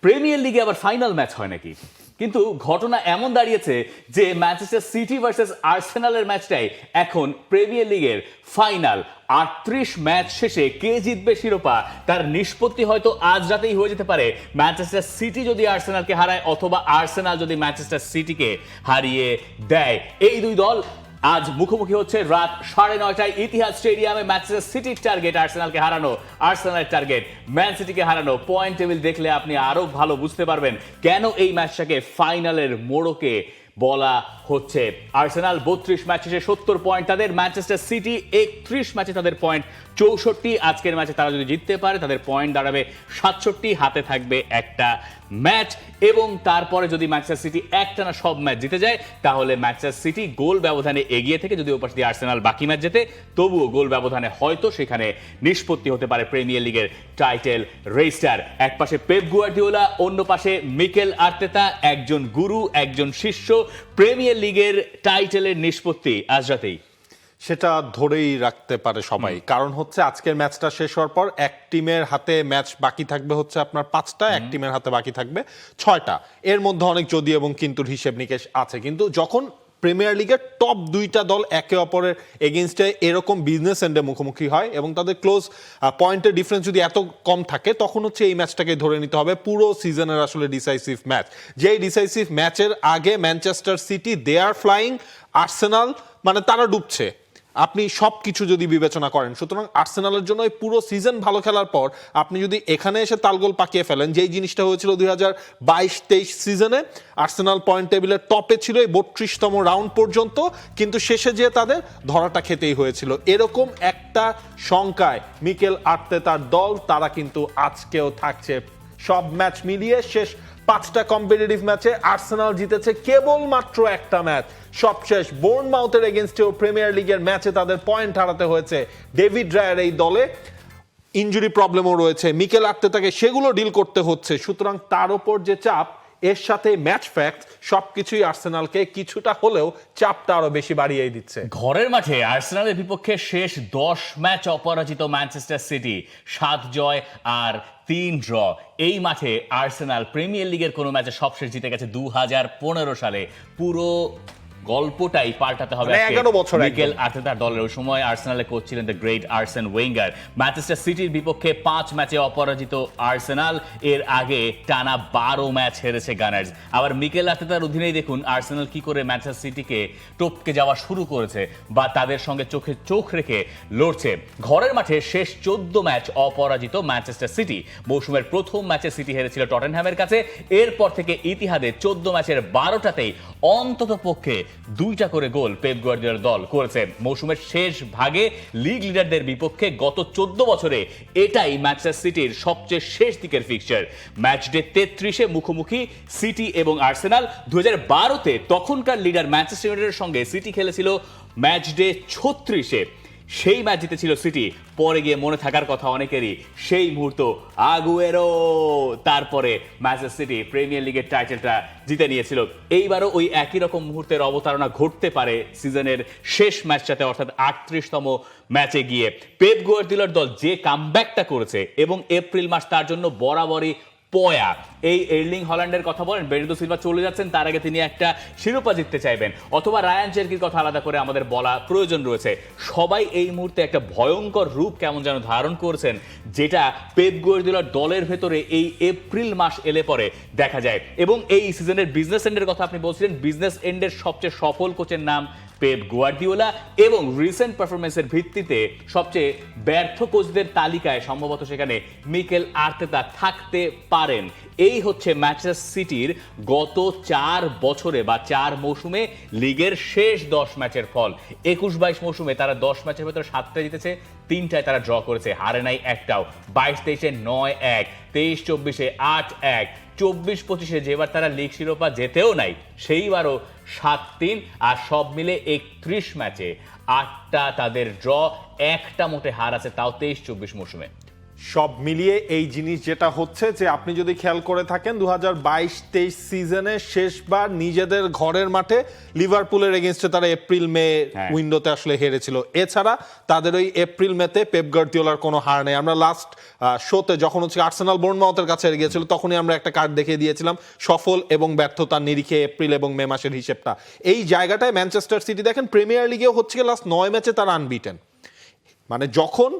Premier লিগে আবার final match হয় নাকি? কিন্তু ঘটনা এমন দাঁড়িয়েছে যে ম্যানচেস্টার সিটি ভার্সেস আর্সেনালের ম্যাচটাই এখন প্রিমিয়ার লিগের ফাইনাল। ৩৮ ম্যাচ শেষে কে জিতবে শিরোপা তার নিষ্পত্তি হয়তো আজ রাতেই হয়ে যেতে পারে। ম্যানচেস্টার সিটি যদি আর্সেনালকে হারায় অথবা আর্সেনাল যদি ম্যানচেস্টার সিটিকে হারিয়ে দেয়। এই দুই দল আজ মুখোমুখি হচ্ছে রাত ৯:৩০টায় ইতিহাদ স্টেডিয়ামে। ম্যানচেস্টার সিটির টার্গেট আর্সেনালকে হারানো, আর্সেনালের টার্গেট ম্যান সিটিকে হারানো। পয়েন্ট টেবিল দেখলে আপনি আরো ভালো বুঝতে পারবেন কেন এই ম্যাচটাকে ফাইনালের মোড়কে বলা হচ্ছে। আর্সেনাল ৩২ ম্যাচ শেষে ৭০ পয়েন্ট তাদের, ম্যানচেস্টার সিটি ৩১ ম্যাচে তাদের পয়েন্ট ৬৪। আজকের ম্যাচে তারা যদি জিততে পারে তাদের পয়েন্ট দাঁড়াবে ৬৭, হাতে থাকবে একটা ম্যাচ। এবং তারপরে যদি ম্যানচেস্টার সিটি একটানা সব ম্যাচ জিতে যায় তাহলে ম্যানচেস্টার সিটি গোল ব্যবধানে এগিয়ে থেকে, যদি ওপাশ দিয়ে আর্সেনাল বাকি ম্যাচ জেতে তবুও গোল ব্যবধানে হয়তো সেখানে নিষ্পত্তি হতে পারে প্রিমিয়ার লিগের টাইটেল রেসটার। এক পাশে পেপ গুয়ার্দিওলা, অন্য পাশে মিকেল আর্তেতা, একজন গুরু একজন শিষ্য। প্রিমিয়ার লিগের টাইটেলের নিষ্পত্তি আজ রাতেই সেটা ধরেই রাখতে পারে সবাই। কারণ হচ্ছে আজকের ম্যাচটা শেষ হওয়ার পর এক টিমের হাতে ম্যাচ বাকি থাকবে হচ্ছে আপনার 5টা, এক টিমের হাতে বাকি থাকবে 6টা। এর মধ্যে অনেক যদি এবং কিন্তুর হিসেব নিকেশ আছে। কিন্তু যখন প্রিমিয়ার লিগের টপ 2টা দল একে অপরের এগেনস্টে এরকম বিজনেস এন্ডে মুখোমুখি হয় এবং তাদের ক্লোজ পয়েন্টের ডিফারেন্স যদি এত কম থাকে, তখন হচ্ছে এই ম্যাচটাকে ধরে নিতে হবে পুরো সিজনের আসলে ডিসাইসিভ ম্যাচ। যেই ডিসাইসিভ ম্যাচের আগে Manchester City they are flying, Arsenal মানে তারা ডুবছে। আপনি সব কিছু যদি বিবেচনা করেন, সুতরাং আর্সেনালের জন্য পুরো সিজন ভালো খেলার পর আপনি যদি এখানে এসে তালগোল পাকিয়ে ফেলেন, যেই জিনিসটা হয়েছিল 2022-23 সিজনে, আর্সেনাল পয়েন্ট টেবিলের টপে ছিল এই 32তম রাউন্ড পর্যন্ত, কিন্তু শেষে যেয়ে তাদের ধরাটা খেতেই হয়েছিল। এরকম একটা শঙ্কায় মিকেল আর্তেতার দল, তারা কিন্তু আজকেও থাকছে। সব ম্যাচ মিলিয়ে শেষ 5টা কম্পিটিটিভ ম্যাচে আর্সেনাল জিতেছে কেবলমাত্র একটা ম্যাচ, সবশেষ বোর্নমাউথের এগেনস্টেও প্রিমিয়ার লিগের ম্যাচে তাদের পয়েন্ট হারাতে হয়েছে। ডেভিড রায়ার এই দলে ইনজুরি প্রবলেমও রয়েছে, মিকেল আর্তেতাকে সেগুলো ডিল করতে হচ্ছে। সুতরাং তার উপর যে চাপ, এর সাথে ম্যাচ ফ্যাক্ট, সবকিছুই আর্সেনালকে কিছুটা হলেও চাপটা আরো বেশি বাড়িয়ে দিচ্ছে। ঘরের মাঠে আর্সেনালের বিপক্ষে শেষ 10 ম্যাচ অপরাজিত ম্যানচেস্টার সিটি, 7 জয় আর 3 ড্র। এই মাঠে আর্সেনাল প্রিমিয়ার লিগের কোনো ম্যাচে সবশেষ জিতে গেছে 2015 সালে। পুরো গল্পটাই পাল্টাতে হবে 11 বছর মিকেল আর্তেতার দলের। ওই সময় আর্সেনালে কোচ ছিলেন দ্য গ্রেট আর্সেন ওয়েঙ্গার। ম্যানচেস্টার সিটির বিপক্ষে 5 ম্যাচে অপরাজিত আর্সেনাল, এর আগে টানা 12 ম্যাচ হেরেছে গানার্স। আবার মিকেল আর্তেতার অধীনেই দেখুন আর্সেনাল কি করে ম্যানচেস্টার সিটিকে টপকে যাওয়া শুরু করেছে বা তাদের সঙ্গে চোখে চোখ রেখে লড়ছে। ঘরের মাঠে শেষ 14 ম্যাচ অপরাজিত ম্যানচেস্টার সিটি। মৌসুমের প্রথম ম্যাচে সিটি হেরেছিল টটেনহ্যামের কাছে, এরপর থেকে ইতিহাদে 14 ম্যাচের 12টাতেই অন্তত পক্ষে 2টা করে গোল পেপ গুয়ার্দিওলার দল করেছে। মৌসুমের শেষ ভাগে লিগ লিডারদের বিপক্ষে গত 14 বছরে এটাই ম্যানচেস্টার সিটির সবচেয়ে শেষ দিকের ফিক্সচার। ম্যাচ ডে 33-এ মুখোমুখি সিটি এবং আর্সেনাল। 2012-তে তখনকার লিডার ম্যানচেস্টার ইউনাইটেডের সঙ্গে সিটি খেলেছিল ম্যাচ ডে 36-এ। সেই ম্যাচ জিতেছিল সিটি। পরে গিয়ে মনে থাকার কথা অনেকেরই সেই মুহূর্ত, আগুয়েরো। তারপরে ম্যানচেস্টার সিটি প্রিমিয়ার লিগের টাইটেলটা জিতে নিয়েছিল। এইবারও ওই একই রকম মুহূর্তের অবতারণা ঘটতে পারে সিজনের শেষ ম্যাচটাতে, অর্থাৎ 38তম ম্যাচে গিয়ে। পেপ গুয়ার্দিওলার দল যে কামব্যাকটা করেছে এবং এপ্রিল মাস তার জন্য বরাবরই পয়া। এই এর্লিং হল্যান্ডের কথা বলেন, বের্নার্ডো সিলভা চলে যাচ্ছেন, তার আগে তিনি একটা শিরোপা জিততে চাইবেন, অথবা রায়ান চেরকির কথা আলাদা করে আমাদের বলা প্রয়োজন রয়েছে। সবাই এই মুহূর্তে একটা ভয়ঙ্কর রূপ কেমন যেন ধারণ করছেন, যেটা পেপ গুয়ার্দিওলার দলের ভেতরে এই এপ্রিল মাস এলে পরে দেখা যায়। এবং এই সিজনের বিজনেস এন্ডের কথা আপনি বলছিলেন, বিজনেস এন্ডের সবচেয়ে সফল কোচের নাম পেপ গুয়ার্দিওলা, এবং রিসেন্ট পারফরমেন্সের ভিত্তিতে সবচেয়ে ব্যর্থ কোচদের তালিকায় সম্ভবত সেখানে মিকেল আর্তেতা থাকতে পারেন। এই হচ্ছে ম্যানচেস্টার সিটির গত 4 বছরে বা 4 মৌসুমে লিগের শেষ 10 ম্যাচের ফল। 21-22 মৌসুমে তারা 10 ম্যাচের ভেতরে 7টা জিতেছে, 3টায় তারা ড্র করেছে, হারে নাই একটাও। 22-23-এ 9-1, 23-24-এ 8-1, 24-25-এ যেবার তারা লিগ শিরোপা যেতেও নাই সেইবারও 7-3, আর সব মিলে 31 ম্যাচে 8টা তাদের ড্র, একটা মোটে হার আছে, তাও 23-24 মৌসুমে। সব মিলিয়ে এই জিনিস যেটা হচ্ছে যে আপনি যদি খেয়াল করে থাকেন 2022-23 সিজনে শেষবার নিজেদের ঘরের মাঠে লিভারপুলের এগেইনস্টে তারা এপ্রিল মে উইন্ডোতে আসলে হেরেছিল। এছাড়া তাদের ওই এপ্রিল মেতে পেপ গার্দিওলার কোনো হার নেই। আমরা লাস্ট শোতে যখন হচ্ছে আর্সেনাল বোর্নমাউথের কাছে হেরে গিয়েছিল তখনই আমরা একটা কার্ড দেখিয়ে দিয়েছিলাম সফল এবং ব্যর্থতার নিরিখে এপ্রিল এবং মে মাসের হিসেবটা। এই জায়গাটায় ম্যানচেস্টার সিটি দেখেন প্রিমিয়ার লিগেও হচ্ছে লাস্ট 9 ম্যাচে তারা আনবিটেন। মানে যখন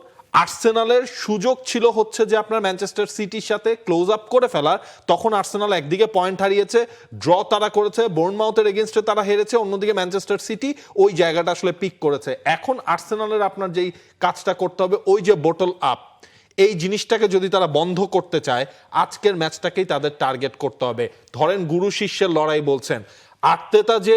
আর্সেনালের সুযোগ ছিল হচ্ছে যে আপনার ম্যানচেস্টার সিটির সাথে ক্লোজ আপ করে ফেলার, তখন আর্সেনাল একদিকে পয়েন্ট হারিয়েছে, ড্র তারা করেছে, বোর্নমাউথের এগেইনস্টে তারা হেরেছে, অন্যদিকে ম্যানচেস্টার সিটি ওই জায়গাটা আসলে পিক করেছে। এখন আর্সেনালের আপনার যেই কাজটা করতে হবে ওই যে বোটল আপ, এই জিনিসটাকে যদি তারা বন্ধ করতে চায় আজকের ম্যাচটাকেই তাদের টার্গেট করতে হবে। ধরেন গুরু শিষ্যের লড়াই বলছেন, আর্তেতা যে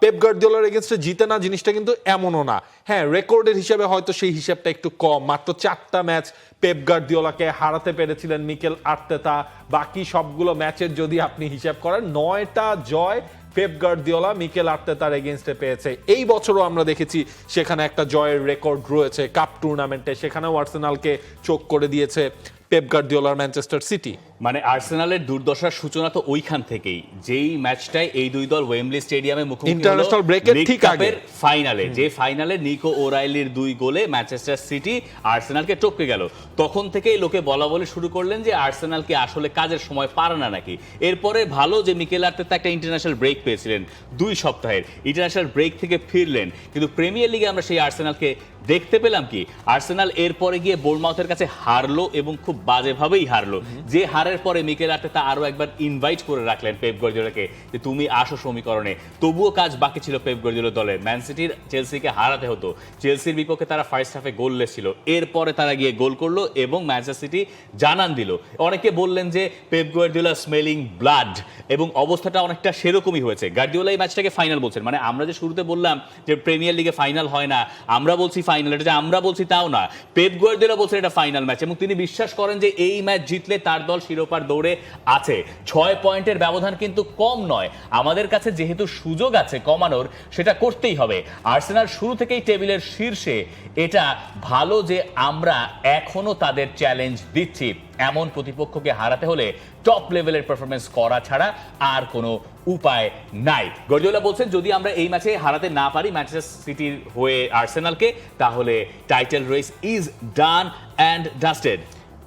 পেপ গার্দিওলার এগেইনস্টে জিতে না জিনিসটা কিন্তু এমনও না। হ্যাঁ, রেকর্ডের হিসাবে হয়তো সেই হিসাবটা একটু কম, মাত্র 4টা ম্যাচ পেপ গার্দিওলাকে হারাতে পেরেছিলেন মিকেল আর্তেতা। বাকি সবগুলো ম্যাচের যদি আপনি হিসাব করেন 9টা জয় পেপ গার্দিওলা মিকেল আর্তেতার এগেইনস্টে পেয়েছে। এই বছরও আমরা দেখেছি সেখানে একটা জয়ের রেকর্ড রয়েছে কাপ টুর্নামেন্টে, সেখানেও আর্সেনালকে চোখ করে দিয়েছে পেপ গার্দিওলার ম্যানচেস্টার সিটি। মানে আর্সেনালের দুর্দশার সূচনা তো ওইখান থেকেই, যেই ম্যাচটায় এই দুই দল ওয়েম্বলি স্টেডিয়ামে মুখোমুখি ইন্টারন্যাশনাল ব্রেকের ঠিক আগে ফাইনালে, যে ফাইনালে নিকো ওরাইলির 2 গোলে ম্যানচেস্টার সিটি আর্সেনালকে টপকে গেল, তখন থেকেই লোকে বলা বলে শুরু করলেন যে আর্সেনালকে আসলে কাজের সময় পারে না নাকি। এরপরে ভালো যে মিকেল আর্তেতা একটা ইন্টারন্যাশনাল ব্রেক পেয়েছিলেন 2 সপ্তাহের, ইন্টারন্যাশনাল ব্রেক থেকে ফিরলেন, কিন্তু প্রিমিয়ার লিগে আমরা সেই আর্সেনালকে দেখতে পেলাম কি? আর্সেনাল এরপরে গিয়ে বোর্নমাউথের কাছে হারলো এবং খুব বাজেভাবেই হারলো। যে হারের পরে মিকেল আর্তেতা আরো একবার ইনভাইট করে রাখলেন পেপ গার্দিওলাকে যে তুমি আসো সমীকরণে। তবুও কাজ বাকি ছিল পেপ গার্দিওলার দলের। ম্যান সিটির চেলসিকে হারাতে হতো, চেলসির বিপক্ষে তারা ফার্স্ট হাফে গোললেস ছিল, এরপরে তারা গিয়ে গোল করলো এবং ম্যানচেস্টার সিটি জানান দিল। অনেকে বললেন যে পেপ গার্দিওলা স্মেলিং ব্লাড, এবং অবস্থাটা অনেকটা সেরকমই হয়েছে। গার্দিওলা এই ম্যাচটাকে ফাইনাল বলছেন, মানে আমরা যে শুরুতে বললাম যে প্রিমিয়ার লিগে ফাইনাল হয় না, আমরা বলছি ফাইনাল, এটা যে আমরা বলছি তাও না, পেপ গার্দিওলা বলছেন এটা ফাইনাল ম্যাচ, এবং তিনি বিশ্বাস করেন যে এই ম্যাচ জিতলে তার দল শিরোপার দৌড়ে আছে। 6 পয়েন্টের ব্যবধান কিন্তু কম নয়, আমাদের কাছে যেহেতু সুযোগ আছে কমানোর, সেটা করতেই হবে। আর্সেনাল শুরু থেকেই টেবিলের শীর্ষে, এটা ভালো যে আমরা এখনো তাদের চ্যালেঞ্জ দিচ্ছি। এমন প্রতিপক্ষকে হারাতে হলে টপ লেভেলের পারফরমেন্স করা ছাড়া আর কোনো উপায় নাই। গার্দিওলা বলছেন যদি আমরা এই ম্যাচে হারাতে না পারি ম্যানচেস্টার সিটির হয়ে আর্সেনালকে, তাহলে title race is done and dusted.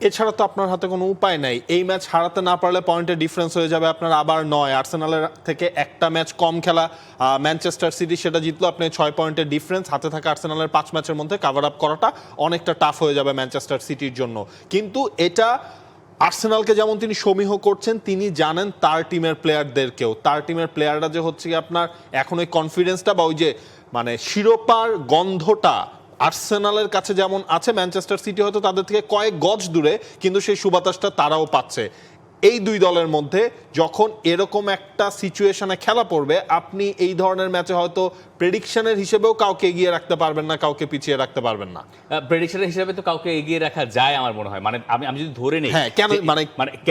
এছাড়া তো আপনার হাতে কোনো উপায় নাই। এই ম্যাচ হারাতে না পারলে পয়েন্টের ডিফারেন্স হয়ে যাবে আপনার আবার 9। আর্সেনালের থেকে একটা ম্যাচ কম খেলা ম্যানচেস্টার সিটি, সেটা জিতলো, আপনি 6 পয়েন্টের ডিফারেন্স হাতে থাকা আর্সেনালের 5 ম্যাচের মধ্যে কাভার আপ করাটা অনেকটা টাফ হয়ে যাবে ম্যানচেস্টার সিটির জন্য। কিন্তু এটা আর্সেনালকে যেমন তিনি সমীহ করছেন, তিনি জানেন তার টিমের প্লেয়ারদেরকেও, তার টিমের প্লেয়াররা যে হচ্ছে আপনার এখন ওই কনফিডেন্সটা বা ওই যে মানে শিরোপার গন্ধটা আর্সেনালের কাছে যেমন আছে, ম্যানচেস্টার সিটি হয়তো তাদের থেকে কয়েক গজ দূরে, কিন্তু সেই সুবাতাসটা তারাও পাচ্ছে। এই দুই দলের মধ্যে যখন এরকম একটা সিচুয়েশনে খেলা পড়বে, আপনি এই ধরনের ম্যাচে হয়তো প্রেডিকশনের হিসেবেও কাউকে এগিয়ে রাখতে পারবেন না, কাউকে পিছিয়ে রাখতে পারবেন না। প্রেডিকশনের হিসেবে তো কাউকে এগিয়ে রাখা যায় আমার মনে হয়, মানে আমি যদি ধরে নেই হ্যাঁ, কেন মানে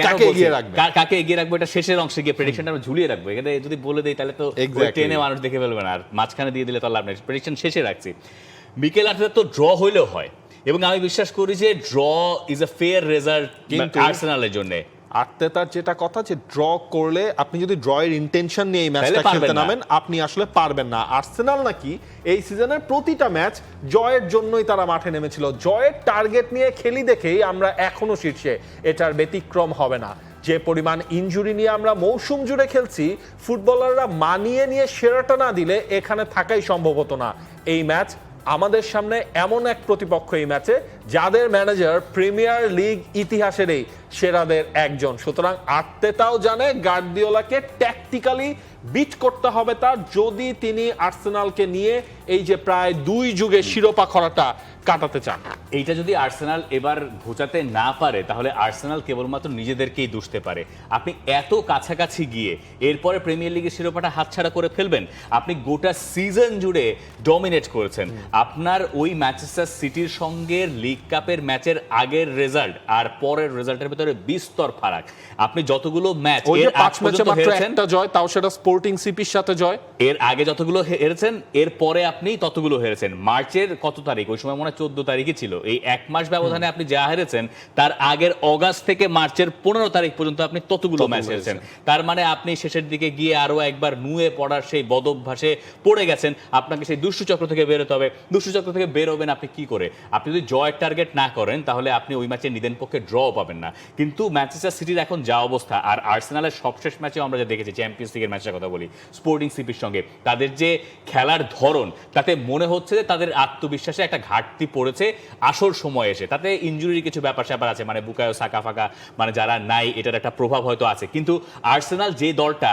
কাকে এগিয়ে রাখবে, কাকে এগিয়ে রাখবো, এটা শেষের অংশে গিয়ে প্রেডিকশনটা আমরা ঝুলিয়ে রাখবো। এখানে যদি বলে দেই তাহলে তো টেনে মানুষ দেখে ফেলবে না, আর মাঝখানে দিয়ে দিলে তো লাভ নেই। প্রেডিকশন শেষে রাখছি। মিকেল আর্তেতা তো ড্র হইলেও হয়, এবং আমি বিশ্বাস করি যে draw is a fair result আর্সেনালের জন্য। আর্তেতার যেটা কথা যে ড্র করলে আপনি যদি ড্রয়ের ইন্টেনশন নিয়ে এই ম্যাচটা খেলতে নামেন, আপনি আসলে পারবেন না। আর্সেনাল নাকি এই সিজনের প্রতিটা ম্যাচ জয়ের জন্যই তারা মাঠে নেমেছিল, জয়ের টার্গেট নিয়ে খেলি দেখেই আমরা এখনো শীর্ষে, এটার ব্যতিক্রম হবে না। যে পরিমাণ ইনজুরি নিয়ে আমরা মৌসুম জুড়ে খেলছি, ফুটবলাররা মানিয়ে নিয়ে সেরাটা না দিলে এখানে থাকাই সম্ভব হতো না। এই ম্যাচ আমাদের সামনে এমন এক প্রতিপক্ষ এই ম্যাচে যাদের ম্যানেজার প্রিমিয়ার লিগ ইতিহাসেরই সেরাদের একজন। সুতরাং আর্তেতাও জানে গার্দিওলাকে ট্যাকটিক্যালি বিট করতে হবে তার, যদি তিনি আর্সেনালকে নিয়ে এই যে প্রায় 2 যুগের শিরোপা খরাটা কাটাতে চান। এইটা যদি আর্সেনাল এবার ঘোচাতে না পারে, তাহলে আর্সেনাল কেবলমাত্র নিজেদেরকেই দুষতে পারে। আপনি এত কাছাকাছি গিয়ে এরপরে প্রিমিয়ার লিগের শিরোপাটা হাতছাড়া করে ফেলবেন। আপনি গোটা সিজন জুড়ে ডমিনেট করেছেন। আপনার ওই ম্যানচেস্টার সিটির সঙ্গে লিগ কাপের ম্যাচের আগের রেজাল্ট আর পরের রেজাল্টের ভিতরে ভিতরে বিস্তর ফারাক। আপনি যতগুলো ম্যাচ ওই যে 5 ম্যাচে মাত্র একটা জয়, তাও সেটা স্পোর্টিং সিপির সাথে জয়। এর আগে যতগুলো হেরেছেন, এর পরে আপনি ততগুলো হেরেছেন। মার্চের কত তারিখ, ওই সময় মনে হয় 14 তারিখই ছিল। এই এক মাস ব্যবধানে আপনি যা হেরেছেন, তার আগের অগাস্ট থেকে মার্চের 15 তারিখ পর্যন্ত আপনি ততগুলো ম্যাচ হেরেছেন। তার মানে আপনি শেষের দিকে গিয়ে আরো একবার নুয়ে পড়ার সেই বদভ্যাসে পড়ে গেছেন। আপনাকে সেই দুষ্টচক্র থেকে বেরোতে হবে। দুষ্টচক্র থেকে বেরোবেন আপনি কি করে? আপনি যদি জয়ের টার্গেট না করেন, তাহলে আপনি ওই ম্যাচে নিদেন পক্ষে ড্র পাবেন না। কিন্তু ম্যানচেস্টার সিটির এখন যা অবস্থা, আর আর্সেনালের সবশেষ ম্যাচে আমরা যা দেখেছি, চ্যাম্পিয়ন্স লিগের ম্যাচের কথা বলি, স্পোর্টিং সিপির সঙ্গে তাদের যে খেলার ধরন, তাতে মনে হচ্ছে যে তাদের আত্মবিশ্বাসে একটা ঘাটতি পড়েছে আসল সময় এসে। তাতে ইনজুরির কিছু ব্যাপার স্যাপার আছে, মানে বুকায়ো সাকা ফাকা মানে যারা নাই, এটার একটা প্রভাব হয়তো আছে। কিন্তু আর্সেনাল যে দলটা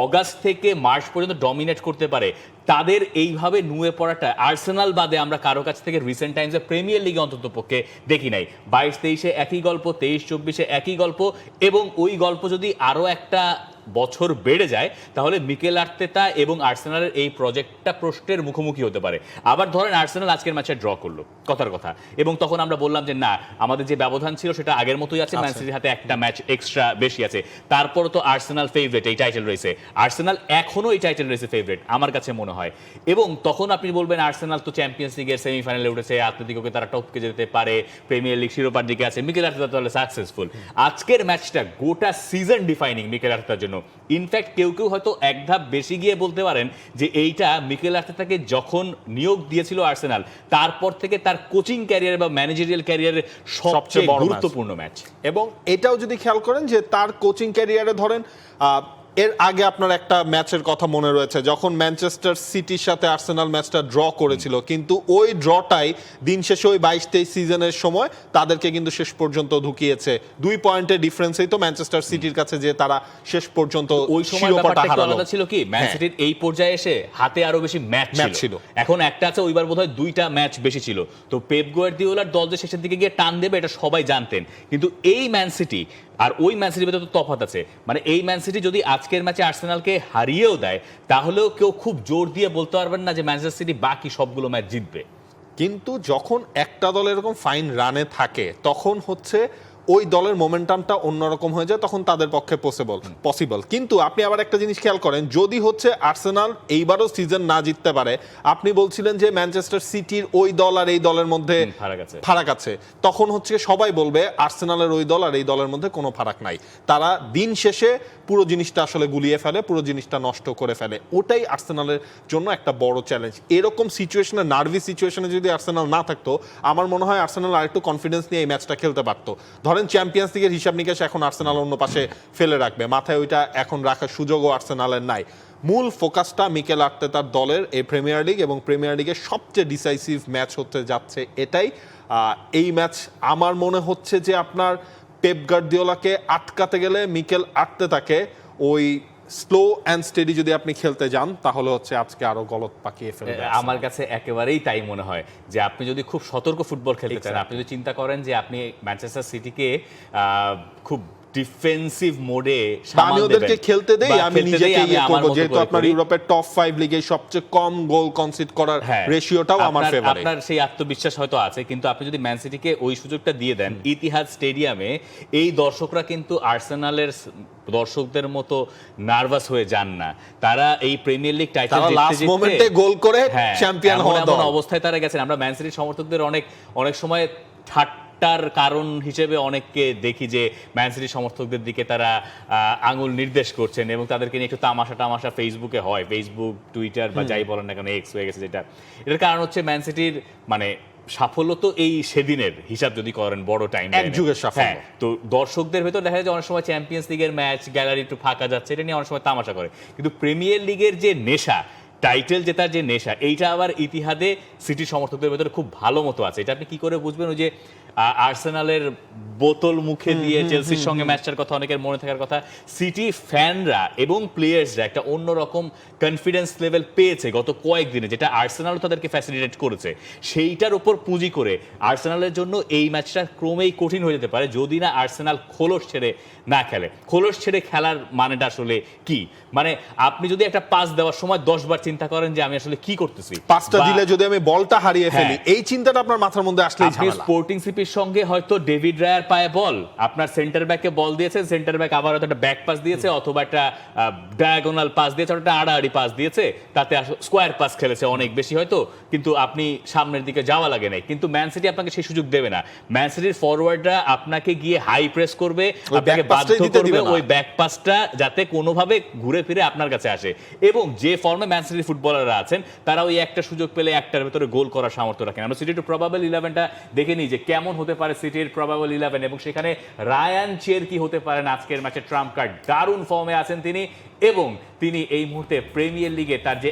অগাস্ট থেকে মার্চ পর্যন্ত ডমিনেট করতে পারে, তাদের এইভাবে নুয়ে পড়াটা আর্সেনাল বাদে আমরা কারো কাছ থেকে রিসেন্ট টাইমসে প্রিমিয়ার লিগে অন্তত পক্ষে দেখি নাই। 22-23-এ একই গল্প, 23-24-এ একই গল্প, এবং ওই গল্প যদি আরো একটা বছর বেড়ে যায়, তাহলে মিকেল আর্তেতা এবং আর্সেনালের এই প্রজেক্টটা প্রশ্নের মুখোমুখি হতে পারে। আবার ধরেন আর্সেনাল আজকের ম্যাচে ড্র করলো, কথার কথা, এবং তখন আমরা বললাম যে না, আমাদের যে ব্যবধান ছিল সেটা আগের মতোই আছে, ম্যান সিটির হাতে একটা ম্যাচ এক্সট্রা বেশি আছে। তারপরও তো আর্সেনাল ফেভারিট এই টাইটেল রেসে, আর্সেনাল এখনো এই টাইটেল রেসে ফেভারিট আমার কাছে মনে হয়। এবং তখন আপনি বলবেন আর্সেনাল তো চ্যাম্পিয়ন্স লিগের সেমিফাইনালে উঠেছে, আতলেতিকোকে তারা টপকে যেতে পারে, প্রিমিয়ার লিগ শিরোপার দিকে আছে, মিকেল আর্তেতা তাহলে সাকসেসফুল। আজকের ম্যাচটা গোটা সিজন ডিফাইনিং মিকেল আর্তেতার জন্য। ইনফ্যাক্ট কেউ কেউ হয়তো এক ধাপ বেশি গিয়ে বলতে পারেন যে এইটা মিকেল আর্তেতাকে যখন নিয়োগ দিয়েছিল আর্সেনাল, তারপর থেকে তার কোচিং ক্যারিয়ার বা ম্যানেজারিয়াল ক্যারিয়ারের সবচেয়ে গুরুত্বপূর্ণ ম্যাচ। এবং এটাও যদি খেয়াল করেন যে তার কোচিং ক্যারিয়ারে ধরেন এর আগে আপনার একটা ম্যাচের কথা মনে রয়েছে, যখন ম্যানচেস্টার সিটির সাথে আর্সেনাল ম্যাচটা ড্র করেছিল, কিন্তু ওই ড্রটাই দিন শেষে ওই 22-23 সিজনের সময় তাদেরকে কিন্তু শেষ পর্যন্ত ঢুকিয়েছে। 2 পয়েন্টের ডিফারেন্সেই তো ম্যানচেস্টার সিটির কাছে যে তারা শেষ পর্যন্ত ওই সময় ব্যাপারটা একটু আলাদা ছিল কি, ম্যান সিটির এই পর্যায়ে এসে হাতে আরো বেশি ম্যাচ ছিল। এখন একটা আছে, ওইবার বোধহয় 2টা ম্যাচ বেশি ছিল। তো পেপ গার্দিওলার দল যে শেষের দিকে গিয়ে টান দেবে, এটা সবাই জানতেন। কিন্তু এই ম্যান সিটি আর ওই ম্যান সিটির ভেতরে তো তফাৎ আছে। মানে এই ম্যান সিটি যদি আজকের ম্যাচে আর্সেনালকে হারিয়েও দেয়, তাহলেও কেউ খুব জোর দিয়ে বলতে পারবেন না যে ম্যানচেস্টার সিটি বাকি সবগুলো ম্যাচ জিতবে। কিন্তু যখন একটা দল এরকম ফাইন রানে থাকে, তখন হচ্ছে ওই দলের মোমেন্টামটা অন্যরকম হয়ে যায়, তখন তাদের পক্ষে পসিবল। কিন্তু আপনি আবার একটা জিনিস খেয়াল করেন, যদি হচ্ছে আর্সেনাল এইবারও সিজন না জিততে পারে, আপনি বলছিলেন যে ম্যানচেস্টার সিটির ওই দল আর এই দলের মধ্যে ফারাক আছে, তখন হচ্ছে সবাই বলবে আর্সেনালের ওই দল আর এই দলের মধ্যে কোনো ফারাক নাই। তারা দিন শেষে পুরো জিনিসটা আসলে গুলিয়ে ফেলে, পুরো জিনিসটা নষ্ট করে ফেলে। ওটাই আর্সেনালের জন্য একটা বড় চ্যালেঞ্জ। এরকম সিচুয়েশনে, নার্ভাস সিচুয়েশনে যদি আর্সেনাল না থাকতো, আমার মনে হয় আর্সেনাল আরেকটু কনফিডেন্স নিয়ে এই ম্যাচটা খেলতে পারতো। ধরেন চ্যাম্পিয়ন্স লিগের হিসাব নিকেশ এখন আর্সেনাল অন্য পাশে ফেলে রাখবে, মাথায় ওইটা এখন রাখার সুযোগও আর্সেনালের নাই। মূল ফোকাসটা মিকেল আর্তেতার দলের এই প্রিমিয়ার লিগ, এবং প্রিমিয়ার লিগের সবচেয়ে ডিসাইসিভ ম্যাচ হতে যাচ্ছে এটাই। এই ম্যাচ আমার মনে হচ্ছে যে আপনার পেপ গার্দিওলাকে আটকাতে গেলে মিকেল আর্তেতাকে ওই স্লো অ্যান্ড স্টেডি যদি আপনি খেলতে যান, তাহলে হচ্ছে আজকে আরো গলত পাকিয়ে ফেলবে। আমার কাছে একেবারেই তাই মনে হয় যে আপনি যদি খুব সতর্ক ফুটবল খেলতে চান, আপনি যদি চিন্তা করেন যে আপনি ম্যানচেস্টার সিটিকে খুব ডিফেন্সিভ মোডে আমি ওদেরকে খেলতে দেই, আমি নিজেকে ইয়ে করব, যেহেতু আপনার ইউরোপের টপ 5 লিগে সবচেয়ে কম গোল কনসিড করার রেশিওটাও আমার ফেভারিট। আপনার সেই আত্মবিশ্বাস হয়তো আছে, কিন্তু আপনি যদি ম্যান সিটিকে ওই সুযোগটা দিয়ে দেন, ইতিহাদ স্টেডিয়ামে এই দর্শকরা কিন্তু আর্সেনালের দর্শকদের মতো নার্ভাস হয়ে যান না। তারা এই প্রিমিয়ার লিগ টাইটেল জিততে লাস্ট মোমেন্টে গোল করে চ্যাম্পিয়ন হওয়ার অবস্থায় তারা গেছেন। আমরা ম্যান সিটির সমর্থকদের অনেক সময় ঠাট্টার কারণ হিসেবে অনেককে দেখি যে ম্যান সিটির সমর্থকদের দিকে তারা আঙুল নির্দেশ করছেন, এবং তাদেরকে নিয়ে একটু তামাশা ফেসবুকে হয়, ফেসবুক, টুইটার বা যাই বলেন না কেন, এক্স হয়ে গেছে যেটা। এটার কারণ হচ্ছে ম্যান সিটির মানে সাফল্য তো এই সেদিনের হিসাব যদি করেন বড় টাইম, এক যুগের সাফল্য। তো দর্শকদের ভেতর দেখা যায় যে অনেক সময় চ্যাম্পিয়ন্স লিগের ম্যাচ গ্যালারি একটু ফাঁকা যাচ্ছে, এটা নিয়ে অনেক সময় তামাশা করে। কিন্তু প্রিমিয়ার লিগের যে নেশা, টাইটেল জেতার যে নেশা, এইটা আবার ইতিহাদে সিটি সমর্থকদের ভেতরে খুব ভালো মতো আছে। এটা আপনি কি করে বুঝবেন? ওই যে আর্সেনালের বোতল মুখে দিয়ে চেলসির সঙ্গে ম্যাচটার কথা অনেকের মনে থাকার কথা। সিটি ফ্যানরা এবং প্লেয়ার্সরা একটা অন্যরকম কনফিডেন্স লেভেল পেয়েছে গত কয়েকদিনে, যেটা আর্সেনালও তাদেরকে ফ্যাসিলিটেট করেছে। সেইটার উপর পুঁজি করে আর্সেনালের জন্য এই ম্যাচটা ক্রমেই কঠিন হয়ে যেতে পারে, যদি না আর্সেনাল খোলস ছেড়ে না খেলে। খোলস ছেড়ে খেলার মানেটা আসলে কি? মানে আপনি যদি একটা পাস দেওয়ার সময় 10 বার চিন্তা করেন যে আমি আসলে কি করতেছি, পাসটা দিলে যদি আমি বলটা হারিয়ে ফেলি, এই চিন্তাটা আপনার মাথার মধ্যে আসলেই ঝামেলা। স্পোর্টিং সিপি সিপির সঙ্গে হয়তো ডেভিড রায়ার পায়ে বল, আপনার সেন্টার ব্যাককে বল দিয়েছেন, সেন্টার ব্যাক আবার হয়তো একটা ব্যাক পাস দিয়েছে অথবা একটা ডায়াগোনাল পাস দিয়েছে, একটা আড়াআড়ি পাস দিয়েছে, তাতে স্কোয়ার পাস খেলেছে অনেক বেশি হয়তো, কিন্তু আপনি সামনের দিকে যাওয়া লাগে নাই। কিন্তু ম্যান সিটি আপনাকে সেই সুযোগ দেবে না। ম্যান সিটির ফরওয়ার্ডরা আপনাকে গিয়ে হাই প্রেস করবে, আপনাকে বাধ্য করবে ওই ব্যাক পাসটা যাতে কোনোভাবে ঘুরে ফিরে আপনার কাছে আসে। এবং যে ফর্মে ম্যান সিটির ফুটবলাররা আছেন তারা ওই একটা সুযোগ পেলে একটার ভেতরে গোল করার সামর্থ্য রাখেন। আমরা সিটি টু প্রবাবল 11টা দেখে নিই যে কেমন হতে পারে সিটির প্রবাবল 11, এবং সেখানে রায়ান চেরকি হতে পারেন আজকের ম্যাচে ট্রাম্প কার্ড। দারুণ ফর্মে আছেন তিনি, এবং তিনি এই মুহূর্তে প্রিমিয়ার লিগে তার যে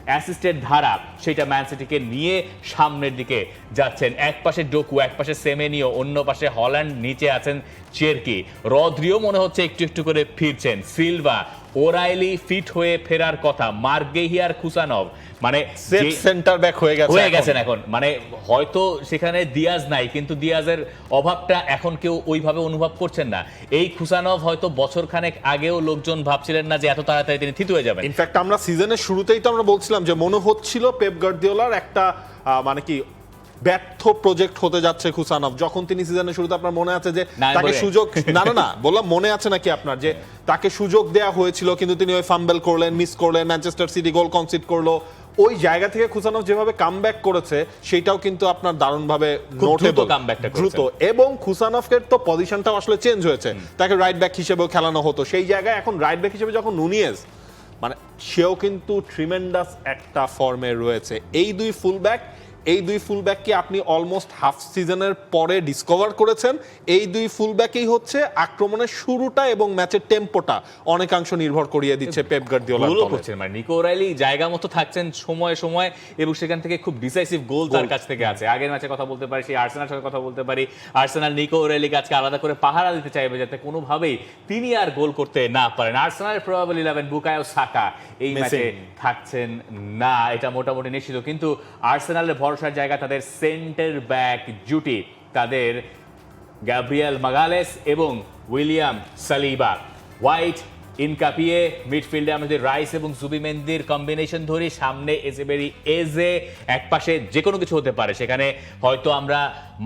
অ্যাসিস্টের ধারা সেটা ম্যান সিটিকে নিয়ে সামনের দিকে যাচ্ছেন। এক পাশে ডোকু, এক পাশে সেমেনিও, অন্য পাশে হল্যান্ড, নিচে আছেন চেরকি। রদ্রিও মনে হচ্ছে একটু একটু করে ফিরছেন। সিলভা, ওরাইলি ফিট হয়ে ফেরার কথা, মার্গেহিয়ার, খুসানভ, মানে সেন্টার ব্যাক হয়ে গেছেন এখন। মানে হয়তো সেখানে দিয়াজ নাই, কিন্তু দিয়াজের অভাবটা এখন কেউ ওইভাবে অনুভব করছেন না। এই খুসানভ হয়তো বছর খানেক আগেও লোকজন ভাবছিলেন না যে এত তাড়াতাড়ি তিনি থিত হয়ে যাবেন। ইনফ্যাক্ট আমরা সিজনের শুরুতেই তো আমরা বলছিলাম যে মনে হচ্ছিল পেপ গার্দিওলার একটা মানে কি ব্যর্থ প্রজেক্ট হতে যাচ্ছে খুসানভ। যখন তিনি সিজনের শুরুতে, আপনার মনে আছে যে তাকে সুযোগ না বললাম, মনে আছে নাকি আপনার যে তাকে সুযোগ দেয়া হয়েছিল কিন্তু তিনি ওই ফাম্বেল করলেন, মিস করলেন, ম্যানচেস্টার সিটি গোল কনসিড করলো। ওই জায়গা থেকে খুসানভ যেভাবে কামব্যাক করেছে সেটাও কিন্তু আপনার দারুণভাবে দ্রুত, এবং খুসানভের তো পজিশনটাও আসলে চেঞ্জ হয়েছে, তাকে রাইট ব্যাক হিসেবেও খেলানো হতো। সেই জায়গায় এখন রাইট ব্যাক হিসেবে যখন নুনিয়েজ, মানে সেও কিন্তু ট্রিমেন্ডাস একটা ফর্মে রয়েছে। এই দুই ফুলব্যাককে আপনি অলমোস্ট হাফ সিজনের পরে ডিসকভার করেছেন। এই দুই ফুলব্যাকেই হচ্ছে আক্রমণের শুরুটা এবং ম্যাচের টেম্পোটা অনেকাংশ নির্ভর করিয়ে দিচ্ছে পেপ গার্দিওলার দলে। মানে নিকো ওরাইলি জায়গা মতো থাকছেন সময় সময়, এবং সেখান থেকে খুব ডিসাইসিভ গোল তার কাছ থেকে আছে। আগের ম্যাচে কথা বলতে পারি, সেই আর্সেনাল সঙ্গে কথা বলতে পারি। আর্সেনাল নিকো ওরাইলিকে আজকে আলাদা করে পাহারা দিতে চাইবে যাতে কোনোভাবেই তিনি আর গোল করতে না পারেন। আর্সেনালের প্রবাবল 11 বুকায়ো সাকা এই ম্যাচে থাকছেন না, এটা মোটামুটি নিশ্চিত। কিন্তু আর্সেনালের ভরসার জায়গা তাদের সেন্টার ব্যাক জুটি, তাদের গ্যাব্রিয়েল মাগালেস এবং উইলিয়াম সালিবা। হোয়াইট, ইনকাপিয়ে, মিডফিল্ডে আমরা যদি রাইস এবং জুবিমেন্দির কম্বিনেশন ধরি, সামনে এজেবেরি এজে, এক পাশে যে কোনো কিছু হতে পারে। সেখানে হয়তো আমরা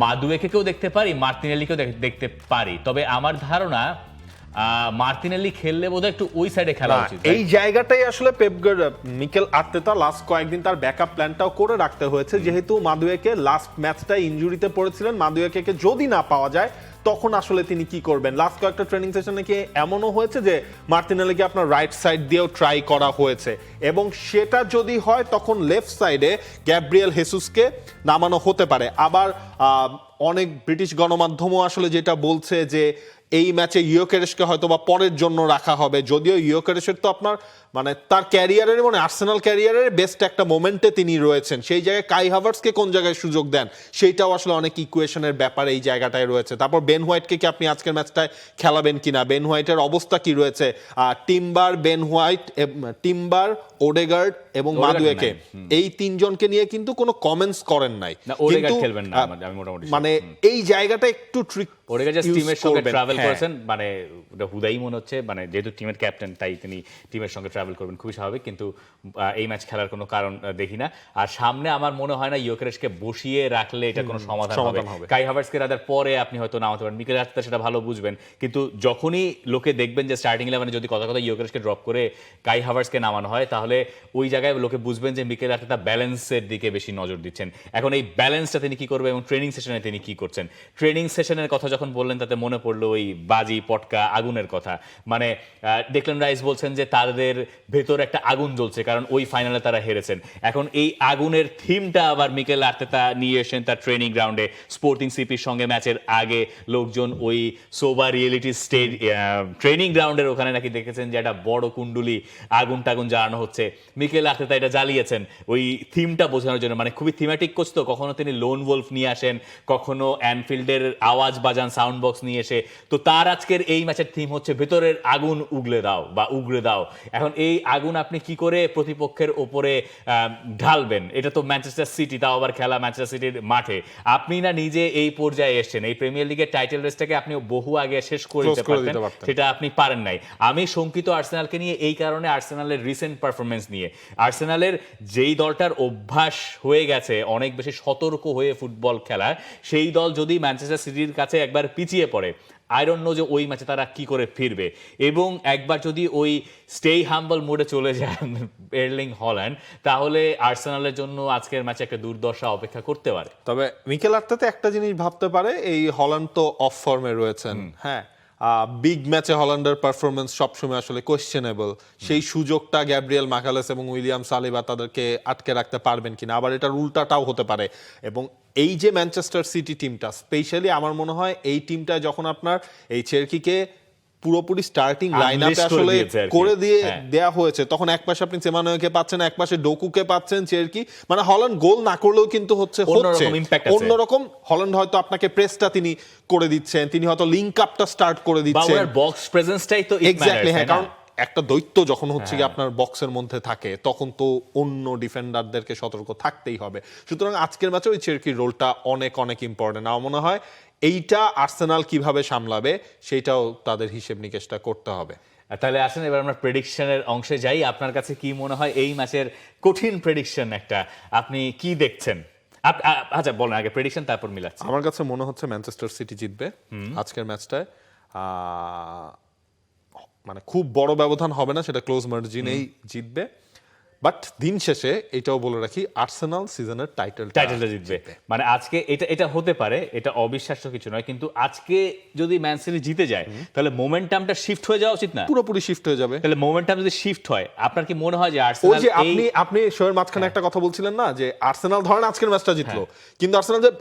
মাদুয়েকেও দেখতে পারি, মার্তিনেলিকেও দেখতে পারি। তবে আমার ধারণা মার্তিনেলি খেললে বোধহয় একটু ওই সাইডে খেলা উচিত। এই জায়গাটাই আসলে মিকেল আর্তেতা লাস্ট কয়েকদিন তার ব্যাকআপ প্ল্যানটাও করে রাখতে হয়েছে, যেহেতু মাদুয়েকে লাস্ট ম্যাচটা ইনজুরিতে পড়েছিলেন। মাদুয়েকে যদি না পাওয়া যায় তখন আসলে তিনি কি করবেন। লাস্ট কয়েকটা ট্রেনিং সেশনে কি এমনও হয়েছে যে মার্তিনেলিকে আপনার রাইট সাইড দিয়েও ট্রাই করা হয়েছে, এবং সেটা যদি হয় তখন লেফট সাইডে গ্যাব্রিয়েল হেসুসকে নামানো হতে পারে। আবার অনেক ব্রিটিশ গণমাধ্যমও আসলে যেটা বলছে যে এই ম্যাচে ইয়োকেরেশকে হয়তো বা পরের জন্য রাখা হবে, যদিও ইয়োকেরেশের তো আপনার মানে তার ক্যারিয়ারের, মানে আর্সেনাল ক্যারিয়ারের বেস্ট একটা মোমেন্টে তিনি রয়েছেন। সেই জায়গায় কাই হাভার্টসকে কোন জায়গায় সুযোগ দেন সেইটাও আসলে অনেক ইকুয়েশনের ব্যাপার এই জায়গাটায় রয়েছে। তারপর বেন হোয়াইটকে কি আপনি আজকের ম্যাচটায় খেলাবেন কিনা, বেন হোয়াইটের অবস্থা কি রয়েছে, timber, Ben white, timber, Odegaard এবং মাদুয়েকে, এই তিনজনকে নিয়ে কিন্তু কোনো কমেন্টস করেন নাই। মানে এই জায়গাটা একটু ট্রিক। টিমের সঙ্গে ট্রাভেল করেছেন, মানে হুদাই মনে হচ্ছে, মানে যেহেতু টিমের ক্যাপ্টেন তাই তিনি টিমের সঙ্গে ট্রাভেল করবেন, খুবই স্বাভাবিক। কিন্তু এই ম্যাচ খেলার কোনো কারণ দেখি না। আর সামনে আমার মনে হয় না ইয়োকেরেশকে বসিয়ে রাখলে এটা কোনো সমাধান হবে। কাই হাভার্টসকে রাদার পরে আপনি হয়তো নামাতে পারেন, মিকেল আর্তেতা সেটা ভালো বুঝবেন। কিন্তু যখনই লোকে দেখবেন যে স্টার্টিং 11 যদি কথা ইয়োকেরেশকে ড্রপ করে কাই হাভার্টসকে নামানো হয়, তাহলে ওই জায়গায় লোকে বুঝবেন যে মিকেল আর্তেতা ব্যালেন্সের দিকে বেশি নজর দিচ্ছেন। এখন এই ব্যালেন্সটা তিনি কি করবেন এবং ট্রেনিং সেশনে তিনি কি করছেন। ট্রেনিং সেশনের কথা যখন বললেন তাতে মনে পড়লো ওই বাজি, পটকা, আগুনের কথা। মানে ডেকল্যান রাইস বলছেন যে তাদের ভেতর একটা আগুন জ্বলছে, কারণ ওই ফাইনালে তারা হেরেছেন। এখন এই আগুনের থিমটা আবার মিকেল আর্তেতা নিয়ে এসেছেন তার ট্রেনিং গ্রাউন্ডে। স্পোর্টিং সিপির সঙ্গে ম্যাচের আগে লোকজন ওই সোবা রিয়েলিটি ট্রেনিং গ্রাউন্ডের ওখানে নাকি দেখেছেন যে একটা বড় কুণ্ডুলি আগুন টাগুন জ্বালানো হচ্ছে। মিকেল আর্তেতা এটা জ্বালিয়েছেন ওই থিমটা বোঝানোর জন্য। মানে খুবই থিমেটিক কোচ তো, কখনো তিনি লোন ওলফ নিয়ে আসেন, কখনো অ্যানফিল্ডের আওয়াজ বাজান সাউন্ড বক্স নিয়ে এসে। তো তার আজকের এই ম্যাচের থিম হচ্ছে ভেতরের আগুন উগলে দাও বা উগড়ে দাও। এখন এই আগুন আপনি কি করে প্রতিপক্ষের ওপরে ঢালবেন? এটা তো ম্যানচেস্টার সিটি, তাও আবার খেলা ম্যানচেস্টার সিটির মাঠে। আপনি না নিজে এই পর্যায়ে এসেছেন, এই প্রিমিয়ার লিগের টাইটেল রেসটাকে আপনি বহু আগে শেষ করে দিতে পারতেন, সেটা আপনি পারেন নাই। আমি শঙ্কিত আর্সেনালকে নিয়ে এই কারণে, আর্সেনালের রিসেন্ট পারফরমেন্স নিয়ে। আর্সেনালের যেই দলটার অভ্যাস হয়ে গেছে অনেক বেশি সতর্ক হয়ে ফুটবল খেলার, সেই সেই দল যদি ম্যানচেস্টার সিটির কাছে একবার পিছিয়ে পড়ে, আই ডোন্ট নো যে ওই ম্যাচে তারা কি করে ফিরবে। এবং একবার যদি ওই স্টে হাম্বল মোডে চলে যায় এর্লিং হল্যান্ড, তাহলে আর্সেনালের জন্য আজকের ম্যাচে একটা দুর্দশা অপেক্ষা করতে পারে। তবে মিকেল আর্তেতা একটা জিনিস ভাবতে পারে, এই হল্যান্ড তো অফ ফর্মে রয়েছেন, হ্যাঁ, বিগ ম্যাচে হল্যান্ডের পারফরমেন্স সবসময় আসলে কোয়েশ্চেনেবল। সেই সুযোগটা গ্যাব্রিয়েল মাগালেস এবং উইলিয়াম সালিবা তাদেরকে আটকে রাখতে পারবেন কিনা, আবার এটার উল্টাটাও হতে পারে। এবং এই যে ম্যানচেস্টার সিটি টিমটা, স্পেশালি আমার মনে হয় এই টিমটা যখন আপনার এই চেরকিকে পুরোপুরি স্টার্টিং লাইন আপে আসলে করে দিয়ে দেয়া হয়েছে, তখন এক পাশে আপনি সেমানোকে পাচ্ছেন, এক পাশে ডোকুকে পাচ্ছেন, চেরকি মানে হল্যান্ড গোল না করলেও কিন্তু হচ্ছে অন্যরকম। হল্যান্ড হয়তো আপনাকে প্রেসটা তিনি করে দিচ্ছেন, তিনি হয়তো লিংক আপটা স্টার্ট করে দিচ্ছেন, বক্স প্রেজেন্সটাই তো এক্স্যাক্টলি, হ্যাঁ, কারণ একটা দৈত্য যখন হচ্ছে কি আপনার বক্সের মধ্যে থাকে, তখন তো অন্য ডিফেন্ডারদেরকে সতর্ক থাকতেই হবে। সুতরাং আজকের ম্যাচে ওই চেরকির রোলটা অনেক অনেক ইম্পর্টেন্ট। আমার মনে হয় এইটা আর্সেনাল কিভাবে সামলাবে সেইটাও তাদের হিসেব নিকেশটা করতে হবে। তাহলে আসেন এবার আমরা প্রেডিকশনের অংশে যাই। আপনার কাছে কি মনে হয় এই ম্যাচের কঠিন প্রেডিকশন একটা আপনি কি দেখছেন? আচ্ছা বলেন আগে প্রেডিকশন, তারপর মিলাচ্ছি। আমার কাছে মনে হচ্ছে ম্যানচেস্টার সিটি জিতবে আজকের ম্যাচটায়। মানে খুব বড় ব্যবধান হবে না, সেটা ক্লোজ মার্জিনেই জিতবে। বাট দিন শেষে এটাও বলে রাখি, আর্সেনাল সিজনের টাইটেলটা জিতবে। মানে আজকে এটা হতে পারে, এটা অবিশ্বাস্য কিছু নয়, কিন্তু আজকে যদি ম্যান সিটি জিতে যায় তাহলে মোমেন্টামটা শিফট হয়ে যাওয়া উচিত না? পুরোপুরি শিফট হয়ে যাবে। তাহলে মোমেন্টাম যদি শিফট হয়, আপনার কি মনে হয় যে আর্সেনাল, ওই যে আপনি শোয়ের মাঝখানে একটা কথা বলছিলেন না যে আর্সেনাল ধরেন আজকের ম্যাচটা জিতলো, কিন্তু আর্সেনাল যে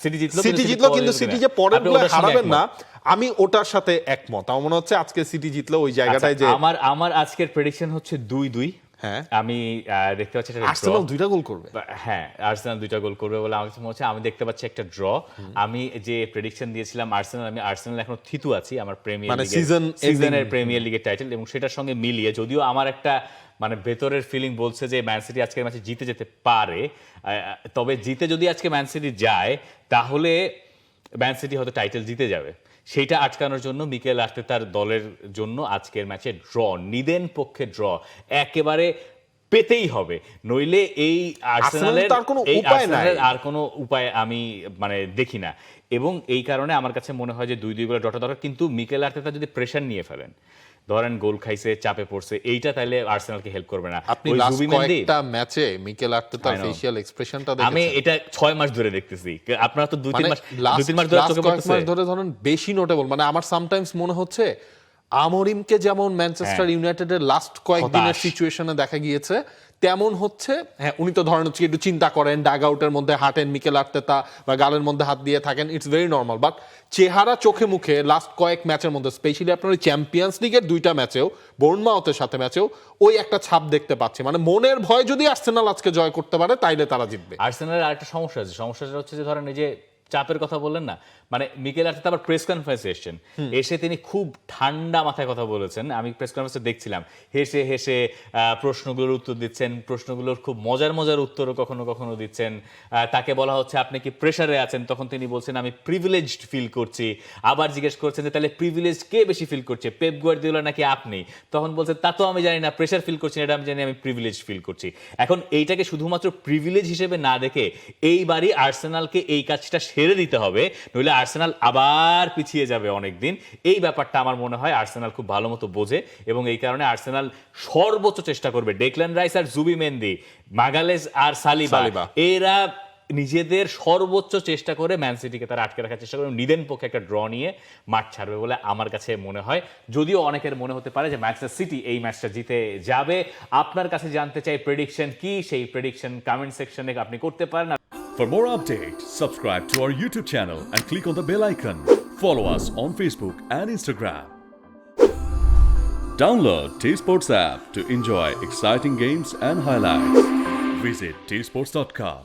সিটি জিতলো কিন্তু সিটি যে পরের গুলো হারাবেন না, আমি ওটার সাথে একমত। আমার মনে হচ্ছে আজকে সিটি জিতলো ওই জায়গাটায়। যে আমার আজকের প্রেডিকশন হচ্ছে 2-2। হ্যাঁ, আমি দেখতে পাচ্ছি আর্সেনাল 2টা গোল করবে। হ্যাঁ, আর্সেনাল 2টা গোল করবে বলে আমার মনে হচ্ছে। আমি দেখতে পাচ্ছি একটা ড্র। আমি যে প্রেডিকশন দিয়েছিলাম আর্সেনাল এখনো থিতু আছি আমার প্রিমিয়ার লিগে, সিজনের প্রিমিয়ার লিগের টাইটেল, এবং সেটার সঙ্গে মিলিয়ে যদিও আমার একটা মানে ভেতরের ফিলিং বলছে যে ম্যান সিটি আজকের ম্যাচে জিতে যেতে পারে, তবে জিতে যদি আজকে ম্যান সিটি যায় তাহলে ম্যান সিটি হয়তো টাইটেল জিতে যাবে। সেইটা আটকানোর জন্য মিকেল আর্তেতার দলের জন্য আজকের ম্যাচে ড্র, নিদেন পক্ষে ড্র একেবারে পেতেই হবে, নইলে এই আর্সেনালের আর কোনো উপায় আমি মানে দেখি না। এবং এই কারণে আমার কাছে মনে হয় যে 2-2 গোলে ড্রটা দরকার। কিন্তু মিকেল আর্তেতা যদি প্রেশার নিয়ে ফেলেন, ধরেন গোল খাইছে, চাপে পড়ছে, এইটা তাইলে আর্সেনালকে হেল্প করবে না। আপনি লাস্ট কয়েকটা ম্যাচে মিকেল আর্তেতার ফেশিয়াল এক্সপ্রেশনটা দেখেছেন? আমি এটা 6 মাস ধরে দেখতেছি, আপনারা তো 2-3 মাস ধরে চোখে পড়তেছে। মাস ধরে ধরেন বেশি নোটেবল। মানে আমার সামটাইমস মনে হচ্ছে আমরিমকে যেমন ম্যানচেস্টার ইউনাইটেডের লাস্ট কয়েকদিনের সিচুয়েশনে দেখা গিয়েছে, তেমন হচ্ছে। হ্যাঁ, উনি তো ধরেন হচ্ছে একটু চিন্তা করেন, ডাগ আউটের মধ্যে হাঁটেন মিকেল আর্তেতা, বা গালের মধ্যে হাত দিয়ে থাকেন, ইটস ভেরি নর্মাল। বাট চেহারা চোখে মুখে লাস্ট কয়েক ম্যাচের মধ্যে, স্পেশালি আপনার ওই চ্যাম্পিয়ন্স লিগের 2টা ম্যাচেও, বোর্নমাউথের সাথে ম্যাচেও ওই একটা ছাপ দেখতে পাচ্ছি। মানে মনের ভয় যদি আর্সেনাল আজকে জয় করতে পারে তাইলে তারা জিতবে। আর্সেনালের আরেকটা সমস্যা আছে, সমস্যাটা হচ্ছে যে ধরেন এই যে চাপের কথা বললেন না, মানে মিকেল আর্তেতা আবার প্রেস কনফারেন্সে এসেছেন, এসে তিনি খুব ঠান্ডা মাথায় কথা বলেছেন। আমি প্রেস কনফারেন্সে দেখছিলাম, হেসে হেসে প্রশ্নগুলোর উত্তর দিচ্ছেন, প্রশ্নগুলোর খুব মজার মজার উত্তরও কখনো কখনো দিচ্ছেন। তাকে বলা হচ্ছে আপনি কি প্রেসারে আছেন, তখন তিনি বলছেন আমি প্রিভিলেজড ফিল করছি। আবার জিজ্ঞেস করছেন যে তাহলে প্রিভিলেজড কে বেশি ফিল করছে, পেপ গার্দিওলা নাকি আপনি? তখন বলছেন তা তো আমি জানি না, প্রেসার ফিল করছি এটা আমি জানি, আমি প্রিভিলেজ ফিল করছি। এখন এইটাকে শুধুমাত্র প্রিভিলেজ হিসেবে না দেখে এইবারই আর্সেনালকে এই কাজটা সেরে দিতে হবে, নইলে আর্সেনাল আবার পিছিয়ে যাবে অনেকদিন। এই ব্যাপারটা আমার মনে হয় আর্সেনাল খুব ভালো মতো বোঝে, এবং এই কারণে আর্সেনাল সর্বোচ্চ চেষ্টা করবে। ডেকল্যান রাইস আর জুবিমেন্দি, মাগালেস আর সালিবা, এরা নিজেদের সর্বোচ্চ চেষ্টা করে ম্যান সিটিকে তারা আটকে রাখার চেষ্টা করবে, নিদেন পক্ষে একটা ড্র নিয়ে মাঠ ছাড়বে বলে আমার কাছে মনে হয়। যদিও অনেকের মনে হতে পারে যে ম্যানচেস্টার সিটি এই ম্যাচটা জিতে যাবে। আপনার কাছে জানতে চাই প্রেডিকশন কি, সেই প্রেডিকশন কমেন্ট সেকশনে আপনি করতে পারেন। For more updates, subscribe to our YouTube channel and click on the bell icon. Follow us on Facebook and Instagram. Download T-Sports app to enjoy exciting games and highlights. Visit tsports.com.